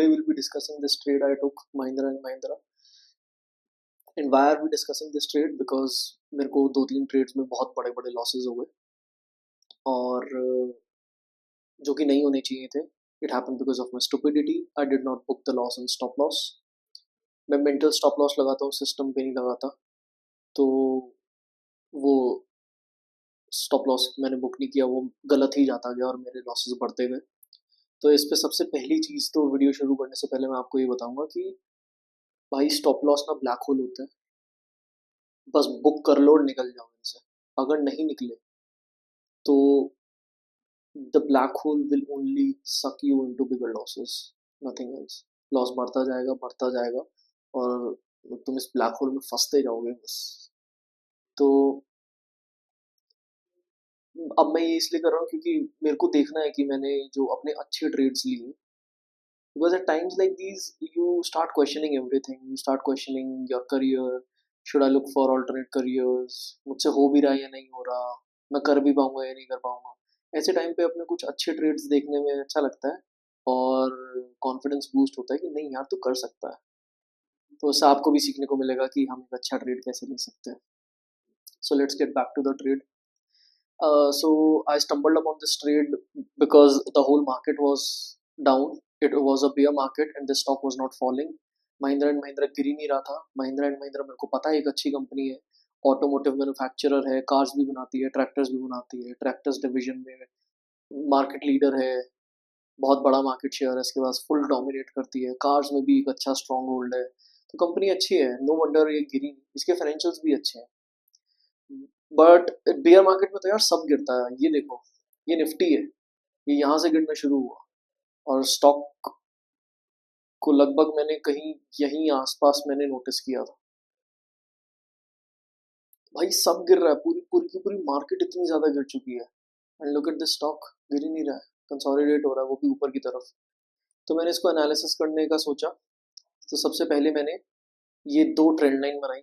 today we'll be discussing this trade I took, Mahindra and Mahindra. And why are we discussing this trade? Because मेरे को 2-3 trades में बहुत बड़े बड़े losses हो गए और जो कि नहीं होने चाहिए थे. It happened because of my stupidity. I did not book the loss and stop loss. मैं मेंटल स्टॉप लॉस लगाता हूँ, सिस्टम पे नहीं लगाता. तो वो स्टॉप लॉस मैंने बुक नहीं किया, वो गलत ही जाता गया और मेरे लॉसेस बढ़ते गए. तो इस पे सबसे पहली चीज़, तो वीडियो शुरू करने से पहले मैं आपको ये बताऊंगा कि भाई स्टॉप लॉस ना ब्लैक होल होते हैं. बस बुक कर लो और निकल जाओ इनसे. अगर नहीं निकले तो the black hole will only suck you into bigger losses, nothing else. Loss बढ़ता जाएगा और तुम इस ब्लैक होल में फंसते जाओगे बस. तो अब मैं ये इसलिए कर रहा हूँ क्योंकि मेरे को देखना है कि मैंने जो अपने अच्छे ट्रेड्स लिए. Because at times like these, you start questioning everything. You start questioning your career. Should I look for alternate careers? मुझसे हो भी रहा है या नहीं हो रहा, मैं कर भी पाऊंगा या नहीं कर पाऊंगा. ऐसे टाइम पे अपने कुछ अच्छे ट्रेड्स देखने में अच्छा लगता है और कॉन्फिडेंस बूस्ट होता है कि नहीं यार तू कर सकता है. तो उससे आपको भी सीखने को मिलेगा कि हम एक अच्छा ट्रेड कैसे ले सकते हैं. So let's get back to the trade. So I stumbled upon this trade because the whole market was down. It was a bear market and the stock was not falling. Mahindra and Mahindra गिर ही नहीं रहा था. Mahindra and Mahindra मेरे को पता है एक अच्छी कंपनी है, ऑटोमोटिव मैन्युफैक्चरर है, कार्स भी बनाती है, ट्रैक्टर्स भी बनाती है, ट्रैक्टर्स डिवीजन में मार्केट लीडर है, बहुत बड़ा मार्केट शेयर है इसके पास, फुल डोमिनेट करती है, कार्स में भी एक अच्छा स्ट्रॉन्ग होल्ड है. तो कंपनी अच्छी है, नो वंडर ये गिरी. इसके फाइनेंशियल्स भी अच्छे हैं. बट बेयर मार्केट में तो यार सब गिरता है. ये देखो, ये निफ्टी है, ये यहाँ से गिरना शुरू हुआ और स्टॉक को लगभग मैंने कहीं यहीं आसपास मैंने नोटिस किया था. भाई सब गिर रहा है, पूरी पूरी की पूरी मार्केट इतनी ज्यादा गिर चुकी है. And look at this stock, गिर ही नहीं रहा है, कंसोलिडेट हो रहा है, वो भी ऊपर की तरफ. तो मैंने इसको एनालिसिस करने का सोचा. तो सबसे पहले मैंने ये दो ट्रेंड लाइन बनाई,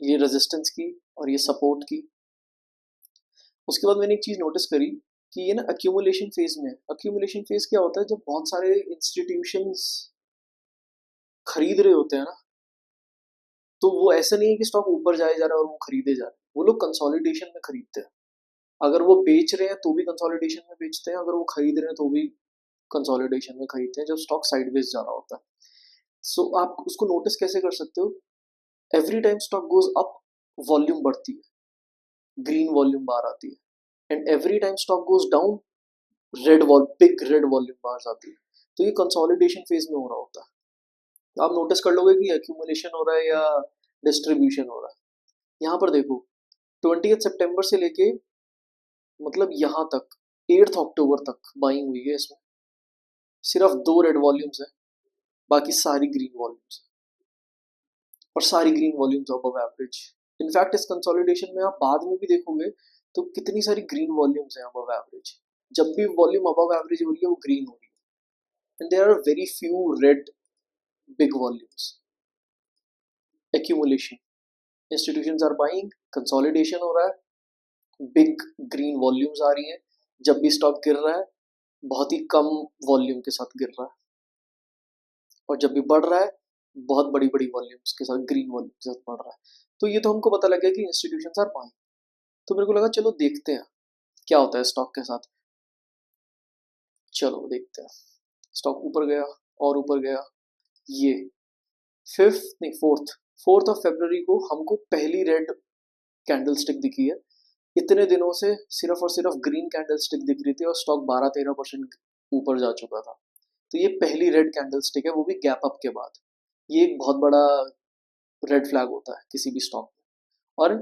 ये रेजिस्टेंस की और ये सपोर्ट की. उसके बाद मैंने एक चीज नोटिस करी कि ये ना अक्यूमुलेशन फेज में. अक्यूमुलेशन फेज क्या होता है? जब बहुत सारे इंस्टीट्यूशंस खरीद रहे होते हैं ना, तो वो ऐसा नहीं है कि स्टॉक ऊपर जाए जा रहा है और वो खरीदे जा रहे हैं. वो लोग कंसोलिडेशन में खरीदते हैं. अगर वो बेच रहे हैं तो भी कंसोलिडेशन में बेचते हैं, अगर वो खरीद रहे हैं तो भी कंसोलिडेशन में खरीदते हैं, जब स्टॉक साइडवेज जा रहा होता है. सो आप उसको नोटिस कैसे कर सकते हो? Every time stock goes up, volume बढ़ती है, ग्रीन वॉल्यूम बार आती है. And every time stock goes down, big red volume bars आती है. तो ये कंसोलिडेशन फेज में हो रहा होता है. तो आप नोटिस कर लोगे कि एक्यूमुलेशन हो रहा है या डिस्ट्रीब्यूशन हो रहा है. यहाँ पर देखो, 20 सितंबर से लेके मतलब यहाँ तक 8 अक्टूबर तक बाइंग हुई है इसमें. सिर्फ 2 रेड वॉल्यूम्स है, बाकी सारी ग्रीन वॉल्यूम्स है और सारी green volumes above average. In fact इस कंसोलिडेशन में आप बाद में भी देखोगे तो कितनी सारी ग्रीन वॉल्यूम्स हैं अबव एवरेज. जब भी वॉल्यूम अबव एवरेज हो रही है वो ग्रीन हो रही है. And there are very few red big volumes. Accumulation, institutions are buying, consolidation हो रहा है, बिग ग्रीन वॉल्यूम्स आ रही हैं. जब भी स्टॉक गिर रहा है बहुत ही कम वॉल्यूम के साथ गिर रहा है, और जब भी बढ़ रहा है बहुत बड़ी बड़ी वॉल्यूम्स के साथ, ग्रीन वॉल्यूम के साथ बढ़ रहा है. तो ये तो हमको पता लग गया कि इंस्टीट्यूशंस आर बाइंग. तो मेरे को लगा चलो देखते हैं क्या होता है स्टॉक के साथ. चलो देखते हैं. स्टॉक ऊपर गया और ऊपर गया. ये फोर्थ ऑफ फरवरी को हमको पहली रेड कैंडल स्टिक दिखी है. इतने दिनों से सिर्फ और सिर्फ ग्रीन कैंडल स्टिक दिख रही थी और स्टॉक 12-13% ऊपर जा चुका था. तो ये पहली रेड कैंडल स्टिक है, वो भी गैप अप के बाद. ये एक बहुत बड़ा रेड फ्लैग होता है किसी भी स्टॉक में. और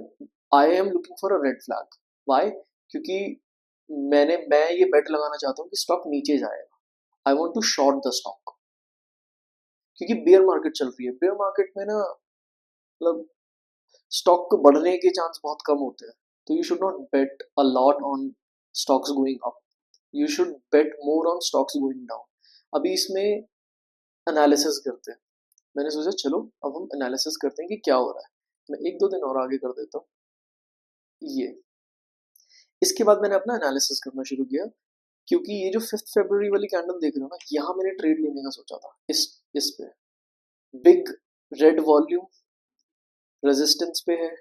I am looking for a red flag. Why? क्योंकि मैं ये बेट लगाना चाहता हूँ कि स्टॉक नीचे जाएगा. I want to short the stock, क्योंकि बेयर मार्केट चल रही है. बेयर मार्केट में ना मतलब स्टॉक को बढ़ने के चांस बहुत कम होते हैं. तो you should not bet a lot on stocks going up, you should bet more on stocks going down. अभी इसमें एनालिसिस करते हैं. मैंने सोचा चलो अब हम एनालिसिस करते हैं कि क्या हो रहा है. मैं 1-2 दिन और आगे कर देता हूँ. ये इसके बाद मैंने अपना एनालिसिस करना शुरू किया क्योंकि ये जो 5 फरवरी वाली कैंडल देख रहे हो ना, यहाँ मैंने ट्रेड लेने का सोचा था, इस पे बिग रेड वॉल्यूम रेजिस्टेंस पे है।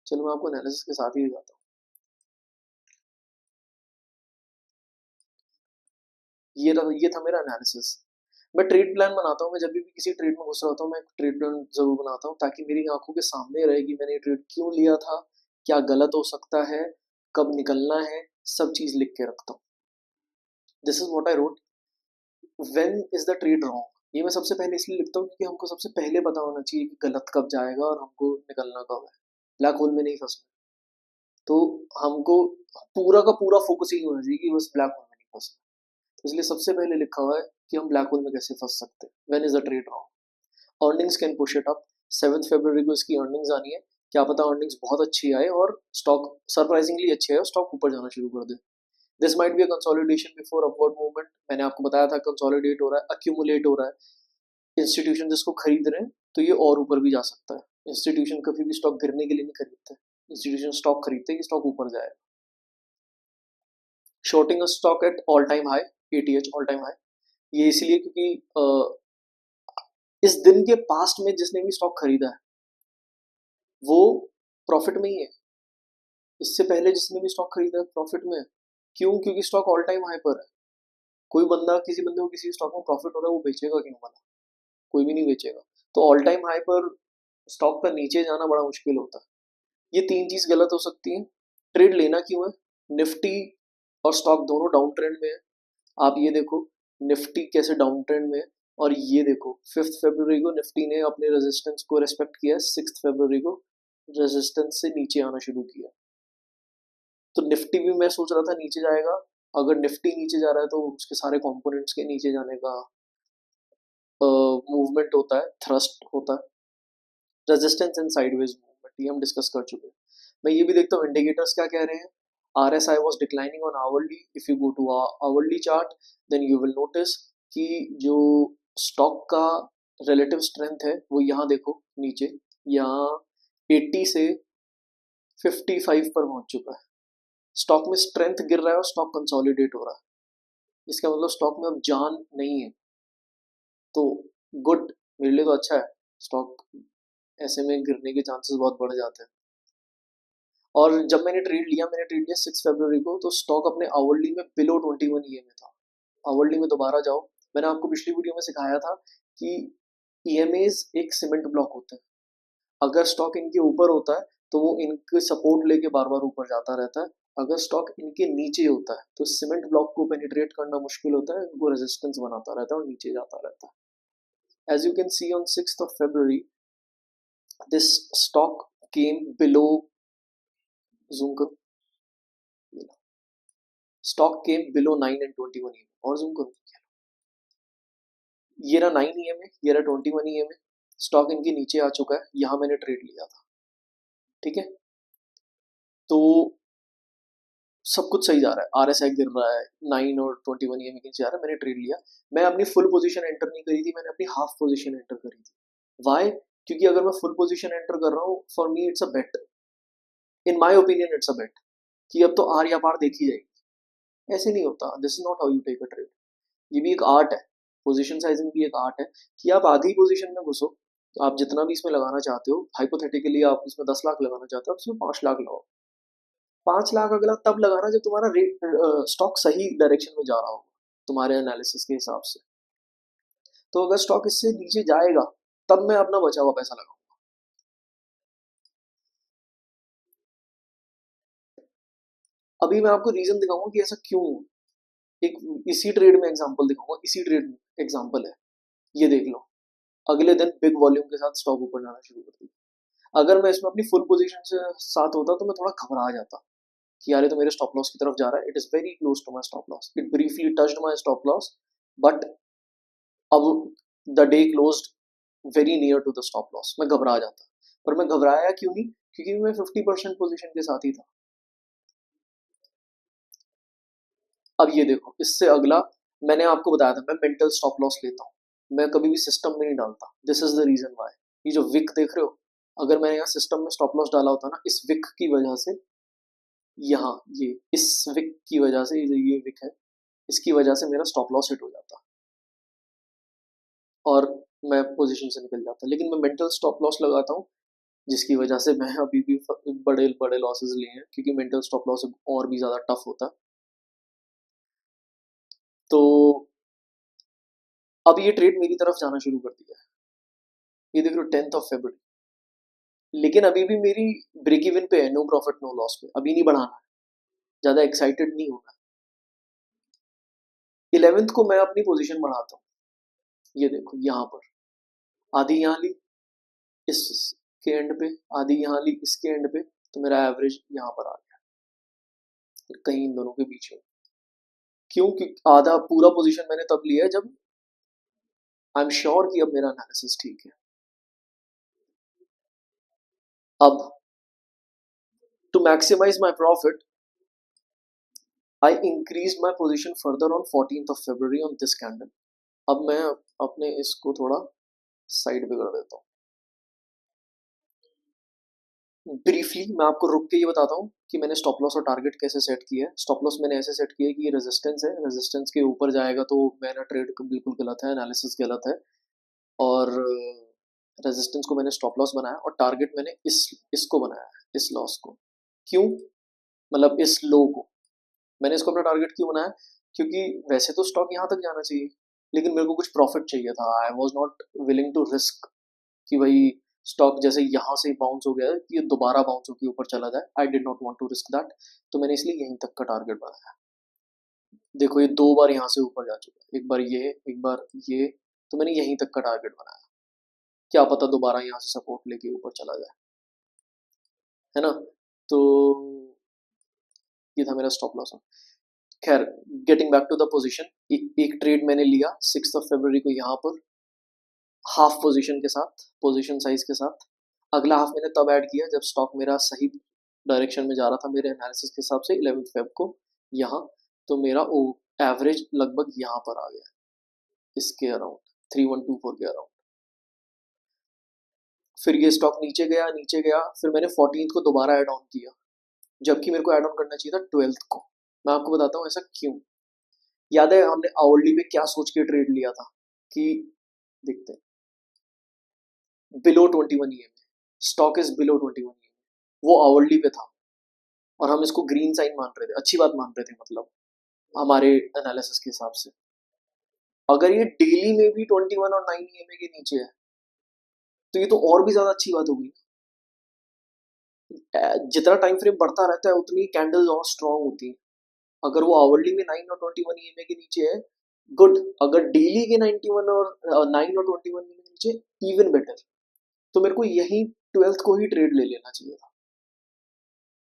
चलो मैं आपको एनालिसिस के साथ ही दिखाता हूँ। ये था मेरा एनालिसिस। मैं ट्रेड प्लान बनाता हूँ, मैं जब भी किसी ट्रेड में घुस रहा होता हूँ, मैं एक ट्रेड प्लान जरूर बनाता हूँ ताकि मेरी आंखों के सामने रहे कि मैंने ये ट्रेड क्यों लिया था, क्या गलत हो सकता है, कब निकलना है, सब चीज लिख के रखता हूँ। This is what I wrote. When is the trade wrong, ये मैं सबसे पहले इसलिए लिखता हूँ क्योंकि हमको सबसे पहले पता होना चाहिए कि गलत कब जाएगा और हमको निकलना कब है, ब्लैक होल में नहीं फंसना। तो हमको पूरा का पूरा फोकस ही होना चाहिए कि बस ब्लैक होल में नहीं फंसना। तो इसलिए सबसे पहले लिखा हुआ है कि हम ब्लैक होल में कैसे फंस सकते हैं। When is the trade wrong, earnings can push it up. 7 फरवरी को इसकी अर्निंग्स आनी है, क्या पता अर्निंग्स बहुत अच्छी आए और स्टॉक सरप्राइजिंगली अच्छे आए और स्टॉक ऊपर जाना शुरू कर दे। This might be a consolidation before upward movement. मैंने आपको बताया था कंसोलिडेट हो रहा है, अक्यूमुलेट हो रहा है। इंस्टीट्यूशन जिसको खरीद रहे हैं तो ये और ऊपर भी जा सकता है। इंस्टीट्यूशन कभी भी स्टॉक गिरने के लिए नहीं खरीदते, इंस्टीट्यूशन स्टॉक खरीदते हैं कि स्टॉक ऊपर जाए। Shorting stock at all time high, ATH all time high, ये इसलिए क्योंकि इस दिन के पास्ट में जिसने भी स्टॉक खरीदा है वो प्रॉफिट में ही है। इससे पहले जिसने भी स्टॉक खरीदा है प्रॉफिट में है। क्यों? क्योंकि स्टॉक ऑल टाइम हाई पर है। कोई बंदा किसी बंदे को किसी स्टॉक में प्रॉफिट हो रहा है, वो बेचेगा क्यों वाला? कोई भी नहीं बेचेगा। तो ऑल टाइम हाई पर स्टॉक का नीचे जाना बड़ा मुश्किल होता है। ये तीन चीज गलत हो सकती है। ट्रेड लेना क्यों है? निफ्टी और स्टॉक दोनों डाउन ट्रेंड में है। आप ये देखो निफ्टी कैसे डाउन ट्रेंड में है, और ये देखो 5 फरवरी को निफ्टी ने अपने रेजिस्टेंस को रेस्पेक्ट किया, 6 फरवरी को रेजिस्टेंस से नीचे आना शुरू किया। तो निफ्टी भी मैं सोच रहा था नीचे जाएगा। अगर निफ्टी नीचे जा रहा है तो उसके सारे कंपोनेंट्स के नीचे जाने का मूवमेंट होता है, थ्रस्ट होता है। रेजिस्टेंस एंड साइडवेज मूवमेंट ये हम डिस्कस कर चुके हैं। मैं ये भी देखता हूँ इंडिकेटर्स क्या कह रहे हैं। RSI was declining on hourly. If you go to hourly chart, then you will notice कि जो स्टॉक का रिलेटिव स्ट्रेंथ है वो यहाँ देखो नीचे, यहाँ 80 से 55 पर पहुंच चुका है। स्टॉक में स्ट्रेंथ गिर रहा है और स्टॉक कंसोलिडेट हो रहा है। इसका मतलब स्टॉक में अब जान नहीं है। तो गुड, मेरे लिए तो अच्छा है। स्टॉक ऐसे में गिरने के चांसेस बहुत बढ़ जाते हैं। और जब मैंने ट्रेड लिया 6 फरवरी को, तो स्टॉक अपने आवरली में बिलो 21 EM में था। आवरली में दोबारा जाओ, मैंने आपको पिछली वीडियो में सिखाया था कि EMAs एक सीमेंट ब्लॉक होते हैं। अगर स्टॉक इनके ऊपर होता है तो वो इनके सपोर्ट लेके बार बार ऊपर जाता रहता है। अगर स्टॉक इनके नीचे होता है तो सीमेंट ब्लॉक को पेनिट्रेट करना मुश्किल होता है, इनको रेजिस्टेंस बनाता रहता है और नीचे जाता रहता है। As you can see on 6 February this stock came below, zoom करो, stock came below 9 and 21 EM। और जूम करो, ये रहा 9 EM है, ये रहा 21 EM है। स्टॉक इनके नीचे आ चुका है, यहाँ मैंने ट्रेड लिया था। ठीक है, तो सब कुछ सही जा रहा है। RSI गिर रहा है, 9 और 21 EM के नीचे आ रहा है, मैंने ट्रेड लिया। मैं अपनी फुल पोजीशन एंटर नहीं करी थी, मैंने अपनी हाफ पोजीशन एंटर करी थी। वाई? क्योंकि अगर मैं फुल पोजीशन एंटर कर रहा हूँ, for me it's a bet, in my opinion it's a bet, कि अब तो आर या पार देखी जाएगी। ऐसे नहीं होता, this is not how you take a trade. ये भी एक आर्ट है, पोजीशन साइजिंग भी एक आर्ट है कि आप आधी पोजीशन में घुसो। आप जितना भी इसमें लगाना चाहते हो, हाइपोथेटिकली आप इसमें 10 लाख लगाना चाहते हो, आप इसमें 5 लाख लगाओ। 5 लाख अगला तब लगाना जब तुम्हारा रेट स्टॉक सही डायरेक्शन में जा रहा हो तुम्हारे एनालिसिस के हिसाब से। तो अगर स्टॉक इससे नीचे जाएगा तब मैं अपना बचा हुआ पैसा लगाऊंगा। अभी मैं आपको रीजन दिखाऊंगा कि ऐसा क्यों। एक इसी ट्रेड में एग्जांपल दिखाऊंगा, इसी ट्रेड में एग्जांपल है, ये देख लो। अगले दिन बिग वॉल्यूम के साथ स्टॉक ऊपर जाना शुरू कर दिया। अगर मैं इसमें अपनी फुल पोजीशन से साथ होता तो मैं थोड़ा घबरा जाता कि यार ये तो मेरे स्टॉप लॉस की तरफ जा रहा है। It is very close to my stop loss, it briefly touched my stop loss, but अब the day closed very near to the stop loss. मैं घबरा जाता, पर मैं घबराया क्यों नहीं? क्योंकि मैं 50% पोजीशन के साथ ही था। अब ये देखो, इससे अगला मैंने आपको बताया था मैं मेंटल स्टॉप लॉस लेता हूँ, मैं कभी भी सिस्टम में नहीं डालता। This is the reason why. ये जो विक देख रहे हो, अगर मैंने यहाँ सिस्टम में स्टॉप लॉस डाला होता ना, इस विक की वजह से, यहाँ ये इस विक की वजह से, ये विक है, इसकी वजह से मेरा स्टॉप लॉस हिट हो जाता और मैं पोजीशन से निकल जाता, लेकिन मैं मेंटल स्टॉप लॉस लगाता हूँ जिसकी वजह से मैं अभी भी बड़े बड़े लॉसेस लिए हैं, क्योंकि मेंटल स्टॉप लॉस और भी ज़्यादा टफ होता है। तो अब ये ट्रेड मेरी तरफ जाना शुरू कर दिया है, ये देख लो 10 लेकिन अभी भी मेरी ब्रेक इवन पे है, नो प्रॉफिट नो लॉस पे, अभी नहीं बढ़ाना है, ज़्यादा एक्साइटेड नहीं होना। 11 को मैं अपनी पोजीशन बढ़ाता हूँ, ये देखो यहाँ पर आधी यहाँ ली इसके एंड पे, आधी यहाँ ली इसके एंड पे, तो मेरा एवरेज यहाँ पर आ गया कहीं इन दोनों के बीच में। क्यों? कि आधा पूरा पोजीशन मैंने तब लिया है जब आई एम श्योर कि अब मेरा एनालिसिस ठीक है। अब to maximise my profit I increase my position further on 14th February on this candle. अब मैं अपने इसको थोड़ा साइड पे कर देता हूँ। ब्रीफली मैं आपको रुक के ये बताता हूँ कि मैंने स्टॉप लॉस और टारगेट कैसे सेट किया है। स्टॉप लॉस मैंने ऐसे सेट किया है कि ये रेजिस्टेंस है, रेजिस्टेंस के ऊपर जाएगा तो मेरा ट्रेड बिल्कुल गलत है, एनालिसिस गलत है, और रेजिस्टेंस को मैंने स्टॉप लॉस बनाया और टारगेट मैंने इसको बनाया है, इस लॉस को। क्यों? मतलब इस लो को मैंने इसको अपना टारगेट क्यों बनाया? क्योंकि वैसे तो स्टॉक यहाँ तक जाना चाहिए, लेकिन मेरे को कुछ प्रॉफिट चाहिए था। I was not willing to risk कि भाई स्टॉक जैसे यहाँ से बाउंस हो गया है कि ये दोबारा बाउंस होकर ऊपर चला जाए। I did not want to risk that, तो मैंने इसलिए यहीं तक का टारगेट बनाया। देखो ये 2 बार यहाँ से ऊपर जा चुका है, एक बार ये, एक बार ये, तो मैंने यहीं तक का टारगेट बनाया। क्या पता दोबारा यहाँ से सपोर्ट लेके ऊपर चला जाए, है ना? तो ये था मेरा स्टॉप लॉस। खैर, getting back to the position, एक ट्रेड मैंने लिया 6 February को यहाँ पर हाफ पोजीशन के साथ, पोजीशन साइज के साथ। अगला हाफ मैंने तब ऐड किया जब स्टॉक मेरा सही डायरेक्शन में जा रहा था मेरे एनालिसिस के हिसाब से 11 Feb को यहाँ, तो मेरा एवरेज लगभग यहाँ पर आ गया, इसके अराउंड 3124 के अराउंड। फिर ये स्टॉक नीचे गया नीचे गया, फिर मैंने 14th को दोबारा ऐड ऑन किया, जबकि मेरे को ऐड ऑन करना चाहिए था 12th को। मैं आपको बताता हूँ ऐसा क्यों। याद है हमने आवरली पे क्या सोच के ट्रेड लिया था कि देखते हैं below 21 EMA, stock is below 21 EMA, वो आवरली पे था और हम इसको ग्रीन साइन मान रहे थे, अच्छी बात मान रहे थे, मतलब हमारे एनालिसिस के हिसाब से। अगर ये डेली में भी 21 और 9 EMA के नीचे है तो ये तो और भी ज्यादा अच्छी बात होगी। जितना टाइम फ्रेम बढ़ता रहता है उतनी कैंडल्स और स्ट्रांग होती है। अगर वो आवरली में 9 और 21 EMA के नीचे है, गुड। अगर डेली के 91 और 9 और 21 EMA के नीचे, इवन बेटर। तो मेरे को यही 12th को ही ट्रेड ले लेना चाहिए था,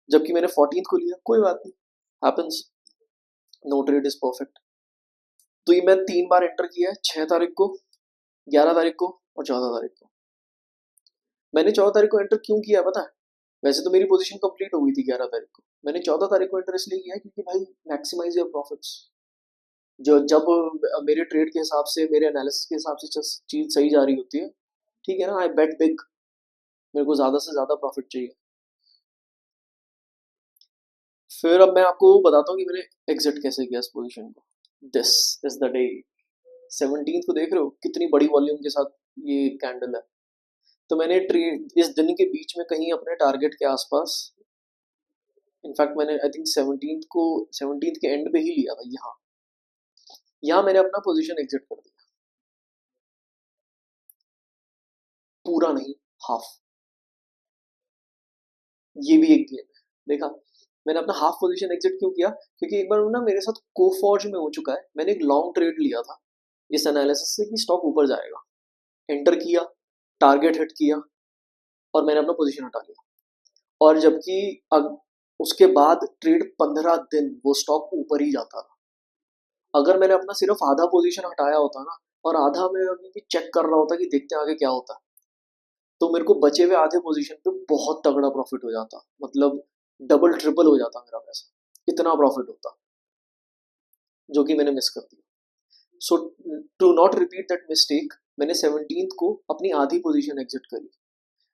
जबकि मैंने 14th को लिया। कोई बात नहीं, happens, no trade is perfect. तो ये मैं 3 बार एंटर किया है, 6 तारीख को, 11 तारीख को और 14 तारीख को। मैंने 14 तारीख को एंटर क्यों किया पता है? वैसे तो मेरी पोजीशन कंप्लीट हो गई थी 11 तारीख को, मैंने 14 तारीख को एंटर इसलिए किया है क्योंकि भाई मैक्सिमाइज योर प्रॉफिट्स। जो जब मेरे ट्रेड के हिसाब से, मेरे एनालिसिस के हिसाब से चीज सही जा रही होती है, ठीक है ना, आई बेट बिग, मेरे को ज्यादा से ज्यादा प्रॉफिट चाहिए। फिर अब मैं आपको बताता हूँ कि मैंने एग्जिट कैसे किया इस पोजीशन को। This is the day, 17th को देख रहे हो कितनी बड़ी वॉल्यूम के साथ ये कैंडल है। तो मैंने ट्रेड इस दिन के बीच में कहीं अपने टारगेट के आसपास, इनफैक्ट मैंने आई थिंक 17th के एंड पे ही लिया था। यहाँ मैंने अपना पोजीशन एग्जिट कर दिया, पूरा नहीं, हाफ। ये भी एक गेम है, देखा मैंने अपना हाफ पोजीशन एग्जिट क्यों किया? क्योंकि एक बार ना मेरे साथ कोफॉर्ज में हो चुका है, मैंने एक लॉन्ग ट्रेड लिया था इस एनालिसिस से कि स्टॉक ऊपर जाएगा, एंटर किया, टारगेट हिट किया और मैंने अपना पोजीशन हटा लिया। और जबकि उसके बाद ट्रेड 15 दिन वो स्टॉक ऊपर ही जाता था। अगर मैंने अपना सिर्फ आधा पोजीशन हटाया होता ना, और आधा मैं अभी भी चेक कर रहा होता कि देखते हैं आगे क्या होता, तो मेरे को बचे हुए आधे पोजीशन पे बहुत तगड़ा प्रॉफिट हो जाता, मतलब डबल ट्रिपल हो जाता मेरा पैसा, इतना प्रॉफिट होता, जो कि मैंने मिस कर दिया। So to not repeat that mistake, मैंने 17th को अपनी आधी पोजीशन एग्जिट करी।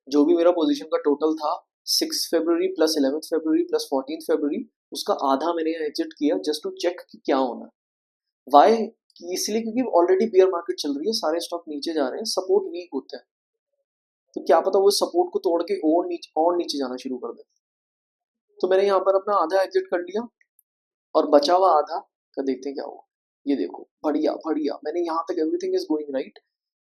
जो भी मेरा पोजीशन का टोटल था 6 February plus 11 February plus 14 February, उसका आधा मैंने एग्जिट किया जस्ट टू चेक कि क्या होना है। वाई? इसलिए क्योंकि ऑलरेडी बियर मार्केट चल रही है, सारे स्टॉक नीचे जा रहे हैं, सपोर्ट वीक होते हैं, तो क्या पता वो सपोर्ट को तोड़ के और नीचे जाना शुरू कर दे। तो मैंने यहाँ पर अपना आधा एग्जिट कर लिया, और बचा हुआ आधा का देखते हैं क्या हुआ। ये देखो, बढ़िया बढ़िया, मैंने यहाँ तक एवरीथिंग इज गोइंग राइट,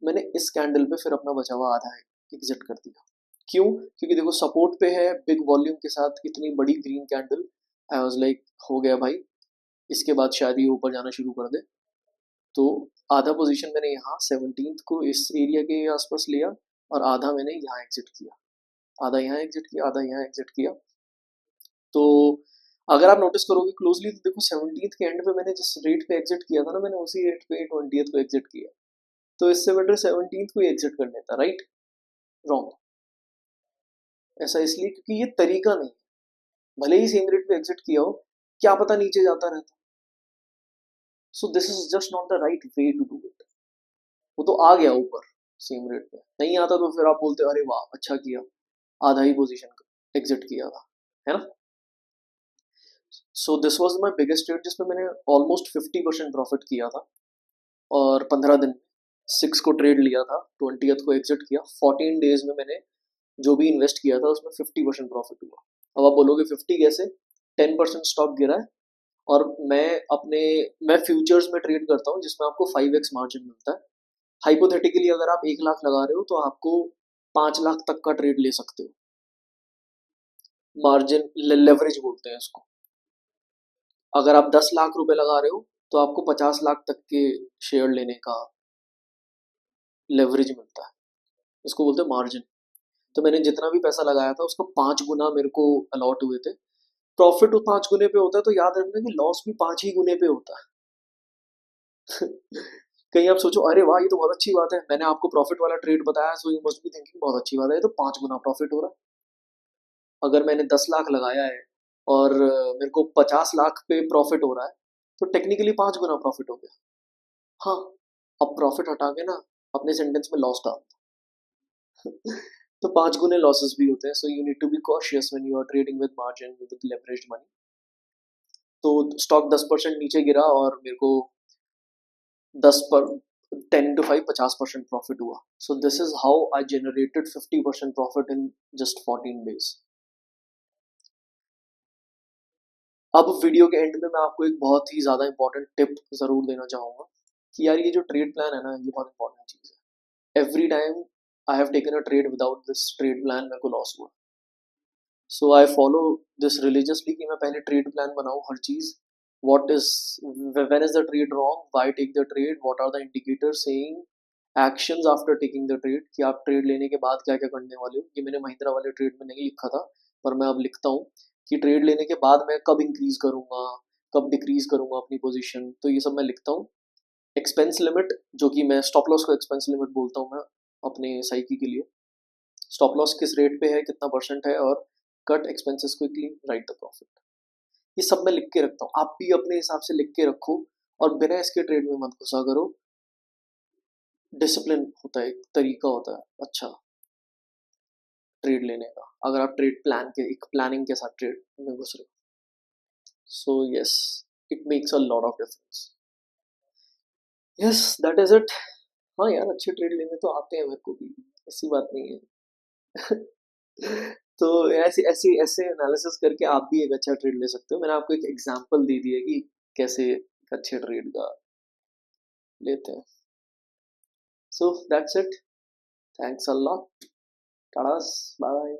मैंने इस कैंडल पे फिर अपना बचा हुआ आधा एग्जिट कर दिया। क्यों? क्योंकि देखो सपोर्ट पे है, बिग वॉल्यूम के साथ इतनी बड़ी green candle, I was like हो गया भाई, इसके बाद शायद ये ऊपर जाना शुरू कर दे। तो आधा पोजीशन मैंने यहाँ 17th को इस एरिया के आसपास लिया, और आधा मैंने यहाँ एग्जिट किया, आधा यहाँ एग्जिट किया, आधा यहाँ एग्जिट किया। तो अगर आप नोटिस करोगे क्लोजली तो देखो 17th के एंड पे मैंने जिस रेट पे एग्जिट किया था ना, मैंने उसी रेट पे 20th को एग्जिट किया। तो इससे बेटर 17th को एग्जिट कर लेता, राइट? रॉन्ग। ऐसा इसलिए क्योंकि ये तरीका नहीं है, भले ही सेम रेट पे एग्जिट किया हो, क्या पता नीचे जाता रहता। So this is just not the right way to do it. वो तो आ गया ऊपर सेम रेट पे, नहीं आता तो फिर आप बोलते अरे वाह अच्छा किया, आधा ही पोजीशन एग्जिट किया था, है ना? So this was my biggest trade जिसमें मैंने ऑलमोस्ट 50% प्रॉफिट किया था, और 15 दिन 6 को ट्रेड लिया था, 20th को एग्जिट किया, 14 डेज में मैंने जो भी इन्वेस्ट किया था उसमें 50% प्रॉफिट हुआ। अब आप बोलोगे 50 कैसे? 10% स्टॉक गिरा है, और मैं फ्यूचर्स में ट्रेड करता हूँ जिसमें आपको 5x मार्जिन मिलता है। हाइपोथेटिकली अगर आप 1 लाख लगा रहे हो तो आपको 5 लाख तक का ट्रेड ले सकते हो, मार्जिन लेवरेज बोलते हैं इसको। अगर आप 10 लाख रुपए लगा रहे हो तो आपको 50 लाख तक के शेयर लेने का लेवरेज मिलता है, इसको बोलते हैं मार्जिन। तो मैंने जितना भी पैसा लगाया था उसका 5 गुना मेरे को अलॉट हुए थे। प्रॉफिट 5 गुने पे होता है, तो याद रखना कि लॉस भी 5 ही गुने पे होता है। कहीं आप सोचो अरे वाह ये तो बहुत अच्छी बात है, मैंने आपको प्रॉफिट वाला ट्रेड बताया, so you must be thinking बहुत अच्छी बात है, ये तो 5 गुना प्रॉफिट हो रहा है। अगर मैंने 10 लाख लगाया है और मेरे को 50 लाख पे प्रॉफिट हो रहा है, तो टेक्निकली 5 गुना प्रॉफिट हो गया। हाँ, अब प्रॉफिट हटा के ना अपने सेंटेंस में लॉस डाल दो। तो 5 गुने लॉसेस भी होते हैं, so you need to be cautious when you are trading with margin with leveraged money. तो स्टॉक 10% नीचे गिरा और मेरे को 10 पर 10 to 5 50% प्रॉफिट हुआ। सो this is how I generated 50% profit in just 14 days. अब वीडियो के एंड में मैं आपको एक बहुत ही ज़्यादा इंपॉर्टेंट टिप ज़रूर देना चाहूँगा कि यार ये जो ट्रेड प्लान है ना, ये बहुत इंपॉर्टेंट चीज़ है। Every time I have taken a trade without this trade plan, मेरे को लॉस हुआ। So I follow this religiously कि मैं पहले ट्रेड प्लान बनाऊँ हर चीज़। What is when is the trade wrong, why take the trade, what are the indicators saying, actions after taking the trade, कि आप ट्रेड लेने के बाद क्या क्या करने वाले हो। ये मैंने महिंद्रा वाले ट्रेड में नहीं लिखा था, पर मैं अब लिखता हूँ कि ट्रेड लेने के बाद मैं कब इंक्रीज करूंगा, कब डिक्रीज करूंगा अपनी पोजीशन, तो ये सब मैं लिखता हूँ। एक्सपेंस लिमिट, जो कि मैं स्टॉप लॉस को एक्सपेंस लिमिट बोलता हूँ मैं अपने साइकी के लिए, स्टॉप लॉस किस रेट पे है, कितना परसेंट है, और cut expenses quickly, right the profit. ये सब मैं लिख के रखता हूँ, आप भी अपने हिसाब से लिख के रखो, और बिना इसके ट्रेड में मत घुसा करो। डिसिप्लिन होता है, एक तरीका होता है अच्छा ट्रेड लेने का, अगर आप ट्रेड प्लान के एक प्लानिंग के साथ ट्रेड में घुस रहे हो। So yes, it makes a lot of difference. Yes, that is it. हाँ यार, अच्छे ट्रेड लेने तो आते हैं मेरे को भी, ऐसी बात नहीं है। तो ऐसे ऐसे ऐसे एनालिसिस करके आप भी एक अच्छा ट्रेड ले सकते हो। मैंने आपको एक एग्जांपल दे दिया कि कैसे एक अच्छे ट्रेड का लेते हैं। So that's it, thanks a lot, tata, bye bye.